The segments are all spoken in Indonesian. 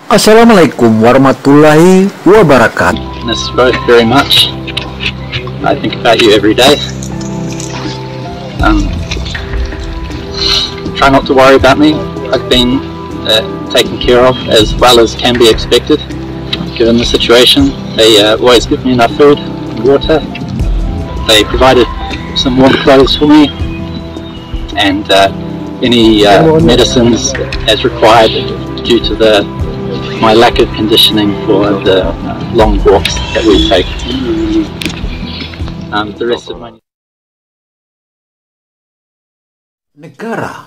Assalamualaikum warahmatullahi wabarakatuh. Miss both very much. I think about you every day. Try not to worry about me. I've been taken care of as well as can be expected given the situation. They always give me enough food and water. They provided some warm clothes for me and any medicines as required due to my lack of conditioning for the long walks that we take. The rest of my Negara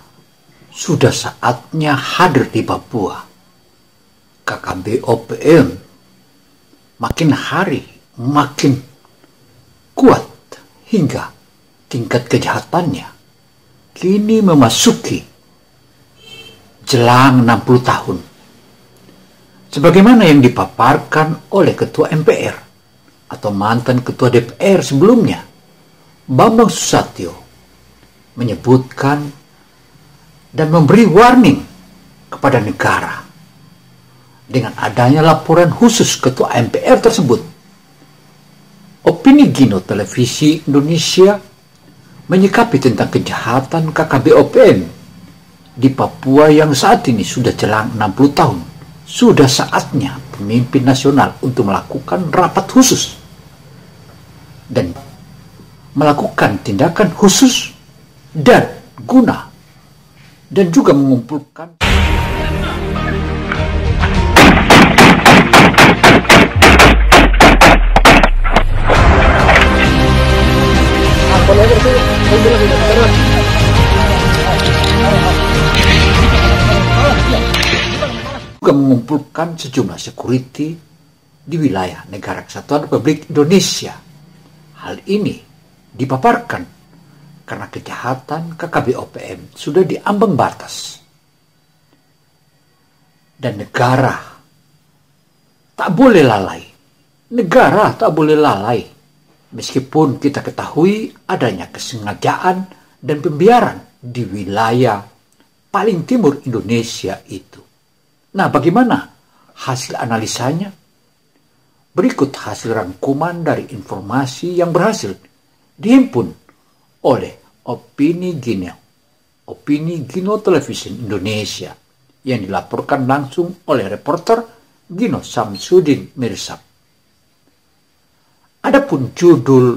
sudah saatnya hadir di Papua. KKB OPM makin hari makin kuat hingga tingkat kejahatannya kini memasuki jelang 60 tahun. Sebagaimana yang dipaparkan oleh Ketua MPR atau mantan Ketua DPR sebelumnya, Bambang Susatyo, menyebutkan dan memberi warning kepada negara dengan adanya laporan khusus Ketua MPR tersebut. Opini Gino Televisi Indonesia menyikapi tentang kejahatan KKB OPM di Papua yang saat ini sudah jelang 60 tahun. Sudah saatnya pemimpin nasional untuk melakukan rapat khusus dan melakukan tindakan khusus dan guna dan juga mengumpulkan sejumlah security di wilayah Negara Kesatuan Republik Indonesia. Hal ini dipaparkan karena kejahatan KKB OPM sudah diambang batas. Dan negara tak boleh lalai. Negara tak boleh lalai. Meskipun kita ketahui adanya kesengajaan dan pembiaran di wilayah paling timur Indonesia itu. Nah, bagaimana hasil analisanya? Berikut hasil rangkuman dari informasi yang berhasil dihimpun oleh Opini Gino Television Indonesia yang dilaporkan langsung oleh reporter Gino Samsudin Mirsab. Adapun judul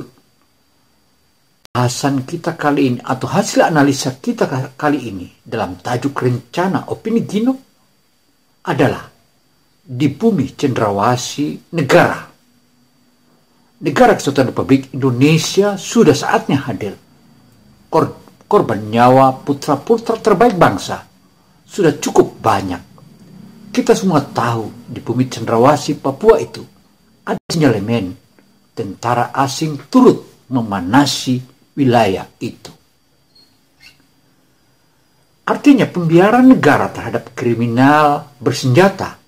bahasan kita kali ini atau hasil analisa kita kali ini dalam tajuk rencana Opini Gino adalah di bumi cendrawasih negara. Negara Kesatuan Republik Indonesia sudah saatnya hadir. Korban nyawa putra-putra terbaik bangsa sudah cukup banyak. Kita semua tahu di bumi cendrawasih Papua itu ada sinyalemen tentara asing turut memanasi wilayah itu. Artinya pembiaran negara terhadap kriminal bersenjata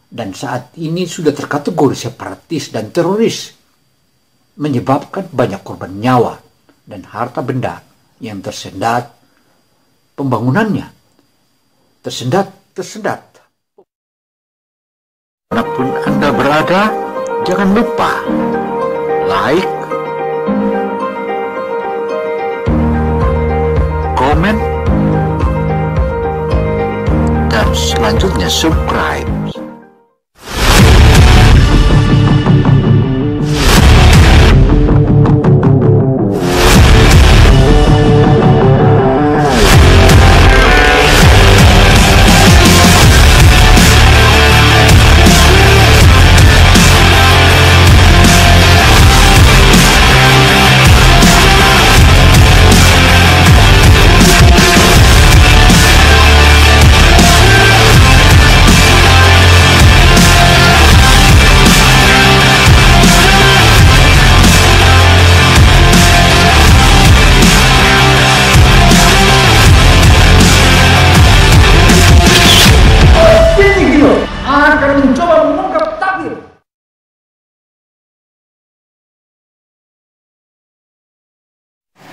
dan saat ini sudah terkategori separatis dan teroris menyebabkan banyak korban nyawa dan harta benda yang tersendat pembangunannya tersendat. Manapun Anda berada, jangan lupa like, komen, dan selanjutnya subscribe.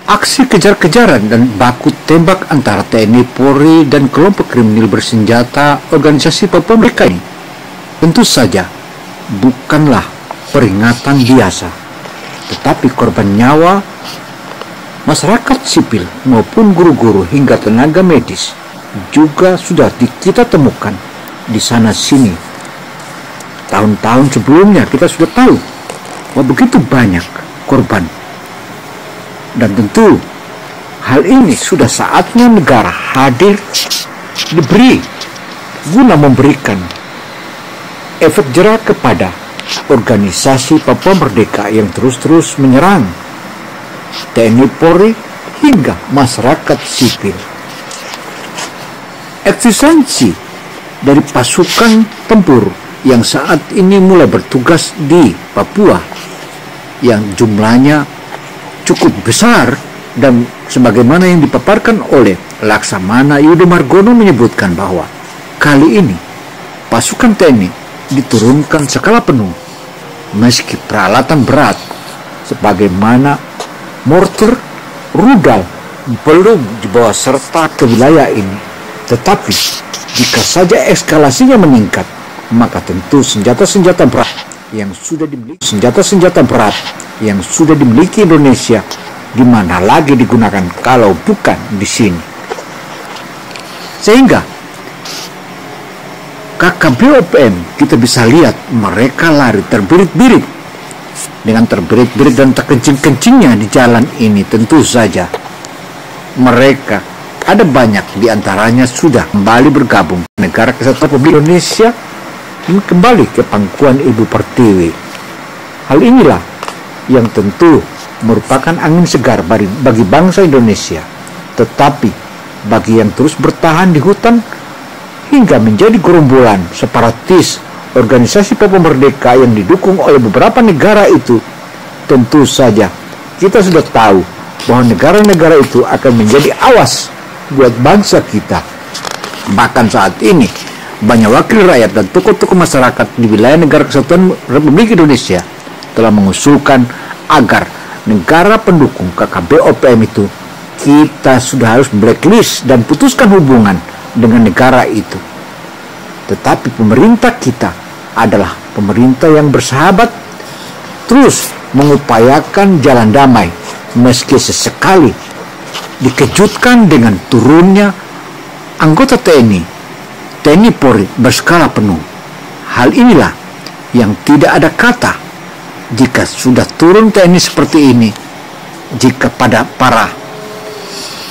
Aksi kejar-kejaran dan baku tembak antara TNI Polri dan kelompok kriminal bersenjata organisasi Papua Merdeka ini tentu saja bukanlah peringatan biasa, tetapi korban nyawa masyarakat sipil maupun guru-guru hingga tenaga medis juga sudah kita temukan di sana sini. Tahun-tahun sebelumnya kita sudah tahu bahwa begitu banyak korban, dan tentu hal ini sudah saatnya negara hadir diberi guna memberikan efek jera kepada organisasi Papua Merdeka yang terus-terus menyerang TNI Polri hingga masyarakat sipil. Eksistensi dari pasukan tempur yang saat ini mulai bertugas di Papua yang jumlahnya cukup besar, dan sebagaimana yang dipaparkan oleh Laksamana Yudo Margono menyebutkan bahwa kali ini pasukan TNI diturunkan skala penuh meski peralatan berat sebagaimana mortir, rudal belum dibawa serta ke wilayah ini. Tetapi jika saja eskalasinya meningkat, maka tentu senjata-senjata berat yang sudah dimiliki Indonesia di mana lagi digunakan kalau bukan di sini. Sehingga KKBOPM kita bisa lihat mereka lari terbirit-birit. Dengan terbirit-birit dan terkencing-kencingnya di jalan ini, tentu saja mereka ada banyak di antaranya sudah kembali bergabung Negara Kesatuan Republik Indonesia dan kembali ke pangkuan Ibu Pertiwi. Hal inilah yang tentu merupakan angin segar bagi bangsa Indonesia. Tetapi bagi yang terus bertahan di hutan hingga menjadi gerombolan separatis organisasi Papua Merdeka yang didukung oleh beberapa negara itu, tentu saja kita sudah tahu bahwa negara-negara itu akan menjadi awas buat bangsa kita. Bahkan saat ini banyak wakil rakyat dan tokoh-tokoh masyarakat di wilayah Negara Kesatuan Republik Indonesia telah mengusulkan agar negara pendukung KKBOPM itu kita sudah harus blacklist dan putuskan hubungan dengan negara itu. Tetapi pemerintah kita adalah pemerintah yang bersahabat, terus mengupayakan jalan damai meski sesekali dikejutkan dengan turunnya anggota TNI Polri berskala penuh. Hal inilah yang tidak ada kata jika sudah turun TNI seperti ini, jika pada para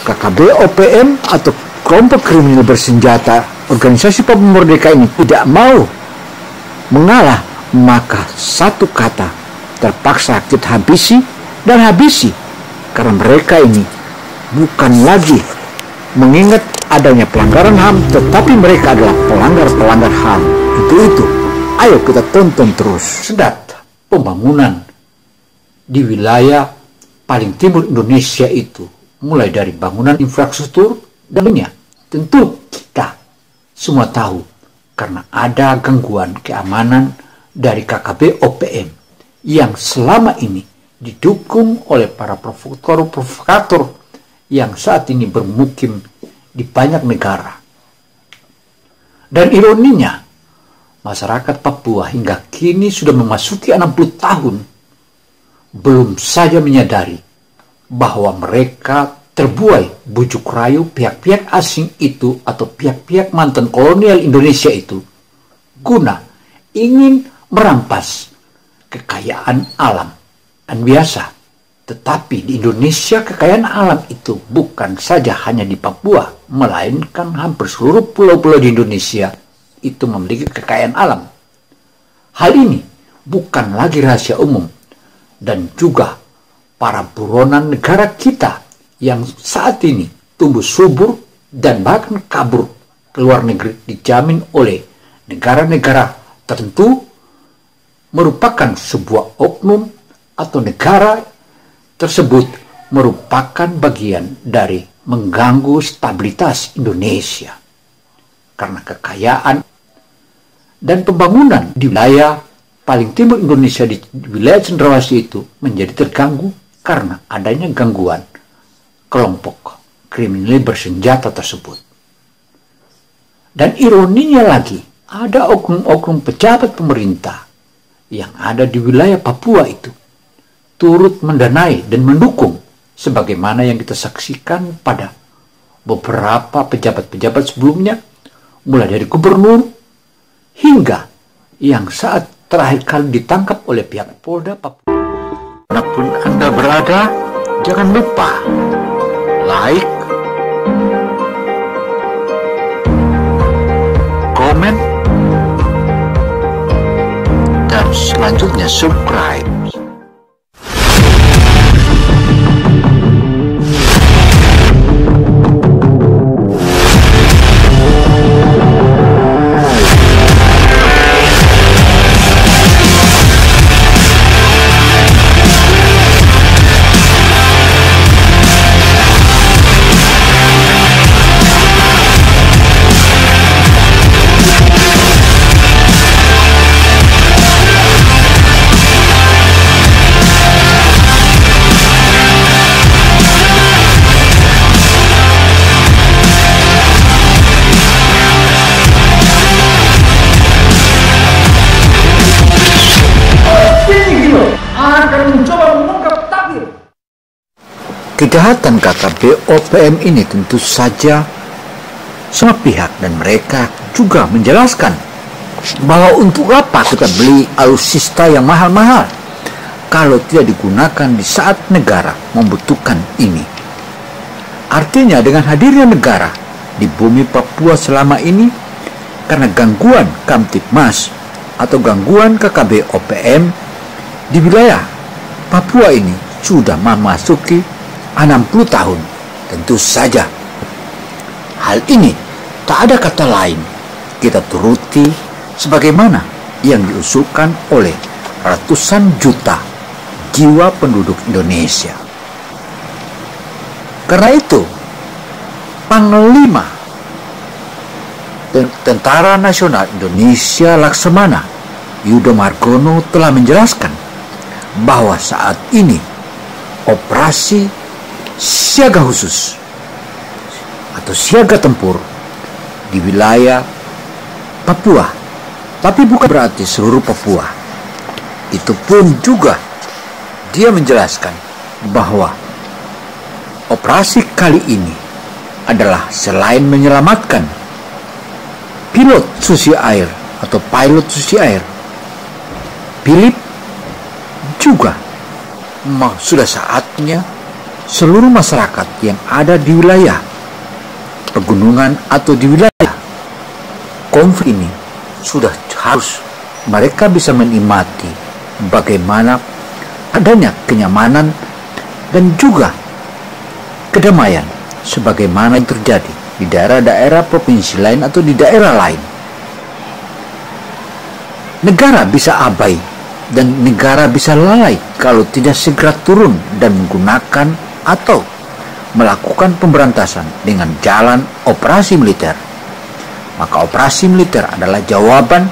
KKBOPM atau kelompok kriminal bersenjata organisasi Papua Merdeka ini tidak mau mengalah, maka satu kata terpaksa kita habisi, karena mereka ini bukan lagi mengingat adanya pelanggaran HAM, tetapi mereka adalah pelanggar HAM. Itu ayo kita tonton terus. Sedat pembangunan di wilayah paling timur Indonesia itu, mulai dari bangunan infrastruktur dan lainnya, tentu kita semua tahu karena ada gangguan keamanan dari KKBOPM yang selama ini didukung oleh para provokator yang saat ini bermukim di banyak negara. Dan ironinya, masyarakat Papua hingga kini sudah memasuki 60 tahun belum saja menyadari bahwa mereka terbuai bujuk rayu pihak-pihak asing itu atau pihak-pihak mantan kolonial Indonesia itu guna ingin merampas kekayaan alam. Dan biasa, tetapi di Indonesia kekayaan alam itu bukan saja hanya di Papua, melainkan hampir seluruh pulau-pulau di Indonesia itu memiliki kekayaan alam. Hal ini bukan lagi rahasia umum, dan juga para buronan negara kita yang saat ini tumbuh subur dan bahkan kabur ke luar negeri dijamin oleh negara-negara tertentu merupakan sebuah oknum atau negara tersebut merupakan bagian dari mengganggu stabilitas Indonesia karena kekayaan dan pembangunan di wilayah paling timur Indonesia di wilayah Cendrawasih itu menjadi terganggu karena adanya gangguan kelompok kriminal bersenjata tersebut. Dan ironinya lagi ada oknum-oknum pejabat pemerintah yang ada di wilayah Papua itu turut mendanai dan mendukung sebagaimana yang kita saksikan pada beberapa pejabat-pejabat sebelumnya, mulai dari gubernur hingga yang saat terakhir kali ditangkap oleh pihak Polda Papua. Manapun Anda berada, jangan lupa like, komen, dan selanjutnya subscribe. Kejahatan KKB OPM ini tentu saja semua pihak dan mereka juga menjelaskan bahwa untuk apa kita beli alutsista yang mahal-mahal kalau tidak digunakan di saat negara membutuhkan ini. Artinya dengan hadirnya negara di bumi Papua selama ini karena gangguan Kamtibmas atau gangguan KKB OPM di wilayah Papua ini sudah memasuki 60 tahun. Tentu saja hal ini tak ada kata lain kita turuti sebagaimana yang diusulkan oleh ratusan juta jiwa penduduk Indonesia. Karena itu Panglima Tentara Nasional Indonesia Laksamana Yudo Margono telah menjelaskan bahwa saat ini operasi siaga khusus atau siaga tempur di wilayah Papua, tapi bukan berarti seluruh Papua. Itu pun juga dia menjelaskan bahwa operasi kali ini adalah selain menyelamatkan pilot susi air atau pilot susi air, Philip juga sudah saatnya seluruh masyarakat yang ada di wilayah pegunungan atau di wilayah konflik ini sudah harus mereka bisa menikmati bagaimana adanya kenyamanan dan juga kedamaian sebagaimana yang terjadi di daerah-daerah provinsi lain atau di daerah lain. Negara bisa abai dan negara bisa lalai kalau tidak segera turun dan menggunakan atau melakukan pemberantasan dengan jalan operasi militer. Maka operasi militer adalah jawaban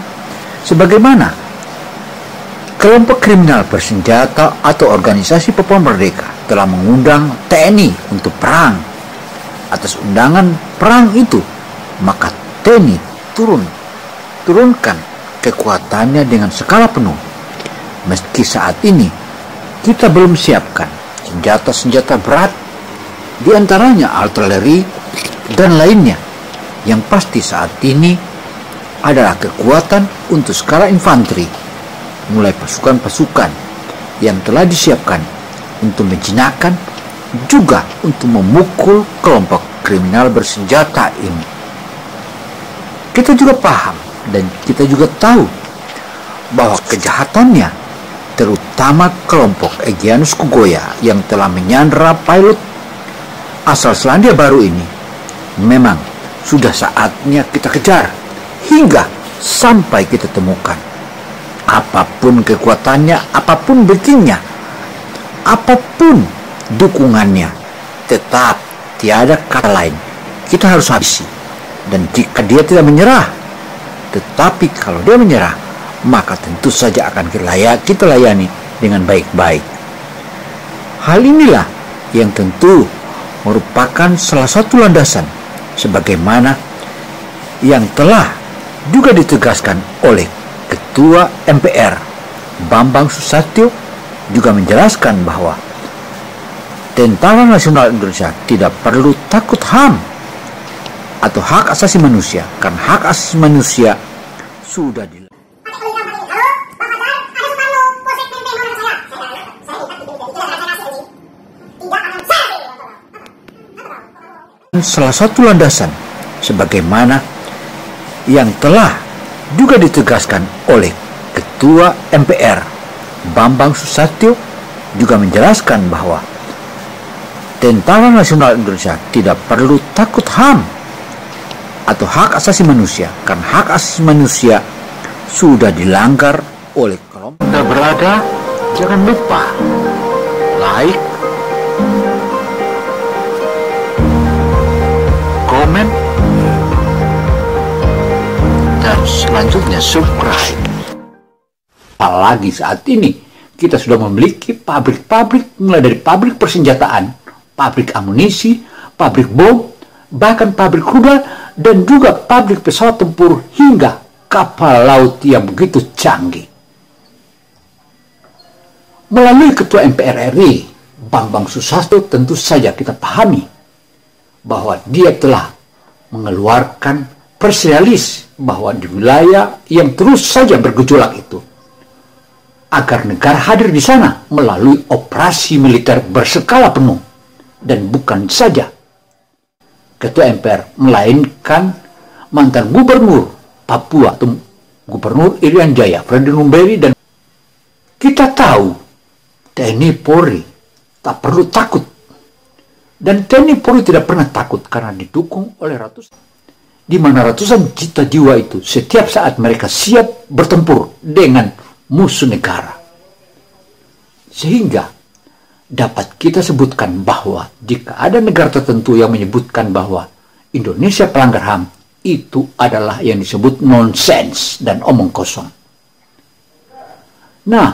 sebagaimana kelompok kriminal bersenjata atau organisasi Papua Merdeka telah mengundang TNI untuk perang. Atas undangan perang itu, maka TNI turunkan kekuatannya dengan skala penuh. Meski saat ini kita belum siapkan senjata-senjata berat, diantaranya artileri dan lainnya, yang pasti saat ini adalah kekuatan untuk skala infanteri, mulai pasukan-pasukan yang telah disiapkan untuk menjinakkan juga untuk memukul kelompok kriminal bersenjata ini. Kita juga paham dan kita juga tahu bahwa kejahatannya, terutama kelompok Egyanus Kogoya yang telah menyandera pilot asal Selandia Baru ini, memang sudah saatnya kita kejar hingga sampai kita temukan. Apapun kekuatannya, apapun backing-nya, apapun dukungannya, tetap tiada kata lain, kita harus habisi. Dan jika dia tidak menyerah, tetapi kalau dia menyerah, maka tentu saja akan kita layani dengan baik-baik. Hal inilah yang tentu merupakan salah satu landasan sebagaimana yang telah juga ditegaskan oleh Ketua MPR Bambang Susatyo, juga menjelaskan bahwa Tentara Nasional Indonesia tidak perlu takut HAM atau hak asasi manusia, karena hak asasi manusia sudah dilakukan. Salah satu landasan sebagaimana yang telah juga ditegaskan oleh Ketua MPR Bambang Susatyo, juga menjelaskan bahwa Tentara Nasional Indonesia tidak perlu takut HAM atau hak asasi manusia, karena hak asasi manusia sudah dilanggar oleh kelompok. Anda berada, jangan lupa like, komen, dan selanjutnya subscribe. Apalagi saat ini kita sudah memiliki pabrik-pabrik, mulai dari pabrik persenjataan, pabrik amunisi, pabrik bom, bahkan pabrik rudal, dan juga pabrik pesawat tempur hingga kapal laut yang begitu canggih. Melalui Ketua MPR RI Bambang Susatyo, tentu saja kita pahami bahwa dia telah mengeluarkan persialis bahwa di wilayah yang terus saja bergejolak itu, agar negara hadir di sana melalui operasi militer berskala penuh. Dan bukan saja Ketua MPR, melainkan mantan Gubernur Papua atau Gubernur Irian Jaya, Freddy Numberi, dan kita tahu TNI Polri tak perlu takut. Dan TNI Polri tidak pernah takut karena didukung oleh di mana ratusan juta jiwa itu setiap saat mereka siap bertempur dengan musuh negara. Sehingga dapat kita sebutkan bahwa jika ada negara tertentu yang menyebutkan bahwa Indonesia pelanggar HAM, itu adalah yang disebut nonsens dan omong kosong. Nah,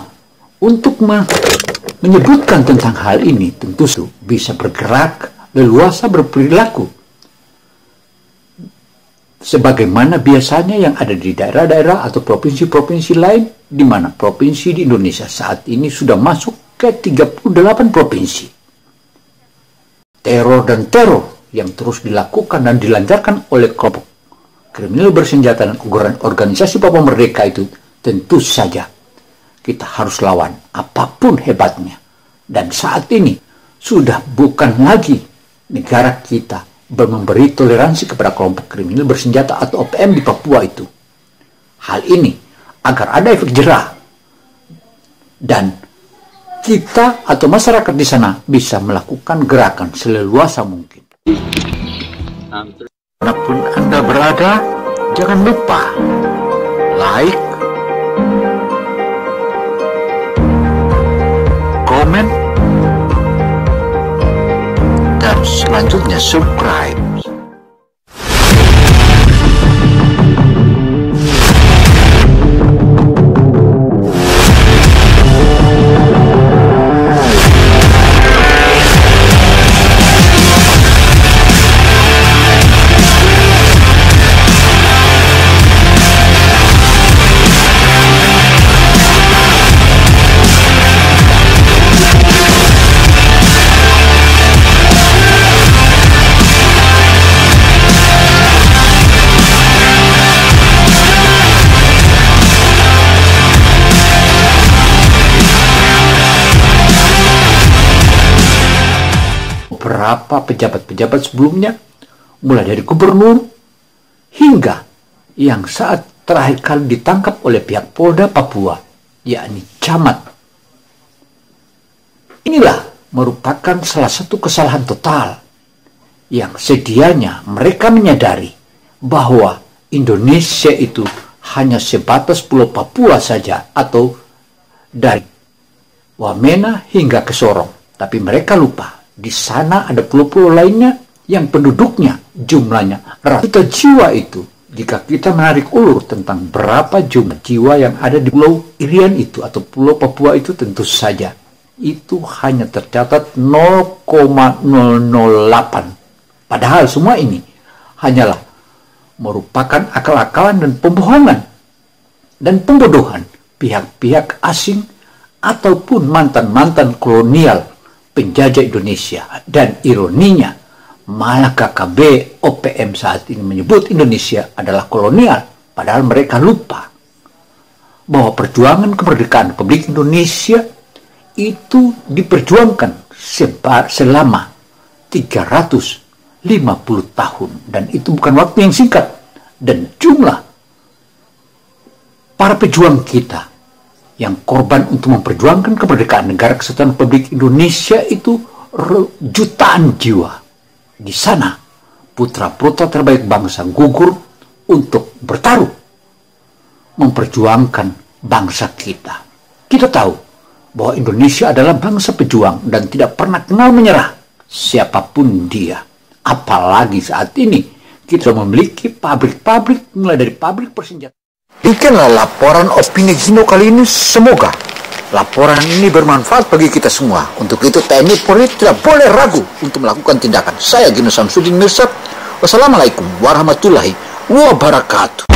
untuk menyebutkan tentang hal ini, tentu bisa bergerak leluasa berperilaku sebagaimana biasanya yang ada di daerah-daerah atau provinsi-provinsi lain, di mana provinsi di Indonesia saat ini sudah masuk ke 38 provinsi. Teror dan teror yang terus dilakukan dan dilancarkan oleh kelompok kriminal bersenjata dan organisasi Papua Merdeka itu, tentu saja kita harus lawan apapun hebatnya. Dan saat ini sudah bukan lagi negara kita memberi toleransi kepada kelompok kriminal bersenjata atau OPM di Papua itu. Hal ini agar ada efek jerah dan kita atau masyarakat di sana bisa melakukan gerakan seleluasa mungkin. Dimanapun Anda berada, jangan lupa like, komen, dan selanjutnya subscribe. Beberapa pejabat-pejabat sebelumnya, mulai dari gubernur hingga yang saat terakhir kali ditangkap oleh pihak Polda Papua, yakni camat. Inilah merupakan salah satu kesalahan total yang sedianya mereka menyadari bahwa Indonesia itu hanya sebatas Pulau Papua saja atau dari Wamena hingga ke Sorong. Tapi mereka lupa di sana ada pulau-pulau lainnya yang penduduknya jumlahnya ratusan jiwa itu. Jika kita menarik ulur tentang berapa jumlah jiwa yang ada di Pulau Irian itu atau Pulau Papua itu, tentu saja itu hanya tercatat 0,008. Padahal semua ini hanyalah merupakan akal-akalan dan pembohongan dan pembodohan pihak-pihak asing ataupun mantan-mantan kolonial penjajah Indonesia. Dan ironinya, malah KKB OPM saat ini menyebut Indonesia adalah kolonial, padahal mereka lupa bahwa perjuangan kemerdekaan Republik Indonesia itu diperjuangkan selama 350 tahun, dan itu bukan waktu yang singkat. Dan jumlah para pejuang kita yang korban untuk memperjuangkan kemerdekaan negara kesatuan Republik Indonesia itu jutaan jiwa. Di sana putra-putra terbaik bangsa gugur untuk bertaruh memperjuangkan bangsa kita. Kita tahu bahwa Indonesia adalah bangsa pejuang dan tidak pernah kenal menyerah siapapun dia. Apalagi saat ini kita memiliki pabrik-pabrik, mulai dari pabrik persenjataan. Demikianlah laporan Opini Gino kali ini. Semoga laporan ini bermanfaat bagi kita semua. Untuk itu TNI Polri tidak boleh ragu untuk melakukan tindakan. Saya Gino Samsudin Mirsad. Wassalamualaikum warahmatullahi wabarakatuh.